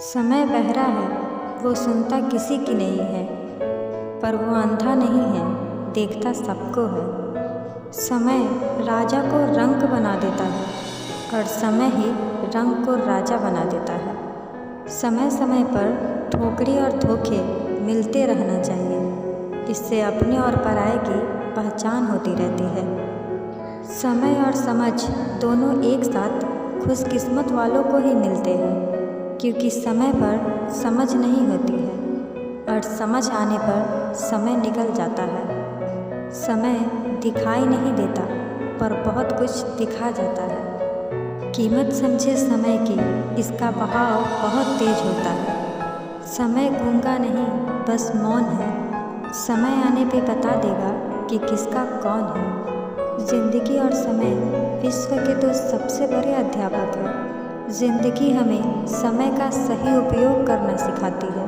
समय बहरा है, वो सुनता किसी की नहीं है, पर वो अंधा नहीं है, देखता सबको है। समय राजा को रंक बना देता है और समय ही रंक को राजा बना देता है। समय समय पर ठोकरी और धोखे मिलते रहना चाहिए, इससे अपने और पराये की पहचान होती रहती है। समय और समझ दोनों एक साथ खुशकिस्मत वालों को ही मिलते हैं, क्योंकि समय पर समझ नहीं होती है और समझ आने पर समय निकल जाता है। समय दिखाई नहीं देता, पर बहुत कुछ दिखा जाता है। कीमत समझे समय की, इसका बहाव बहुत तेज होता है। समय गूंगा नहीं, बस मौन है। समय आने पे बता देगा कि किसका कौन है। जिंदगी और समय विश्व के दो सबसे बड़े अध्यापक हैं। जिंदगी हमें समय का सही उपयोग करना सिखाती है,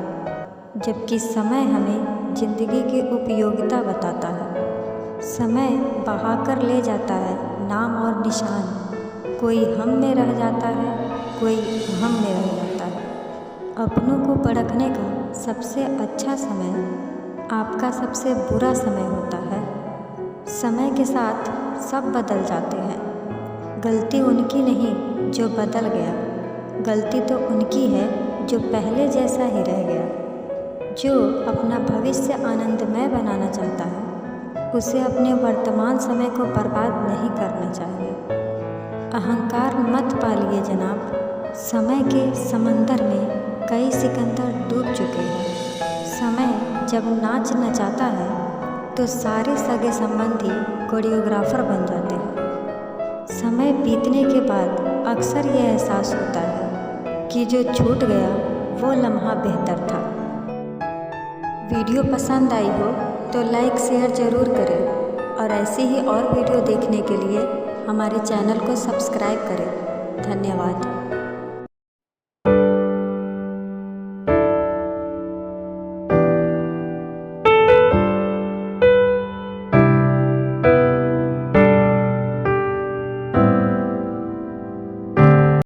जबकि समय हमें जिंदगी की उपयोगिता बताता है। समय बहाकर ले जाता है नाम और निशान। कोई हम में रह जाता है, कोई हम में रह जाता है। अपनों को परखने का सबसे अच्छा समय आपका सबसे बुरा समय होता है। समय के साथ सब बदल जाते हैं। गलती उनकी नहीं जो बदल गया, गलती तो उनकी है जो पहले जैसा ही रह गया। जो अपना भविष्य आनंदमय बनाना चाहता है, उसे अपने वर्तमान समय को बर्बाद नहीं करना चाहिए। अहंकार मत पालिए जनाब, समय के समंदर में कई सिकंदर डूब चुके हैं। समय जब नाच नचाता है तो सारे सगे संबंधी कोरियोग्राफर बन जाते हैं। समय बीतने के बाद अक्सर यह एहसास होता है कि जो छूट गया वो लम्हा बेहतर था। वीडियो पसंद आई हो तो लाइक शेयर ज़रूर करें और ऐसे ही और वीडियो देखने के लिए हमारे चैनल को सब्सक्राइब करें। धन्यवाद।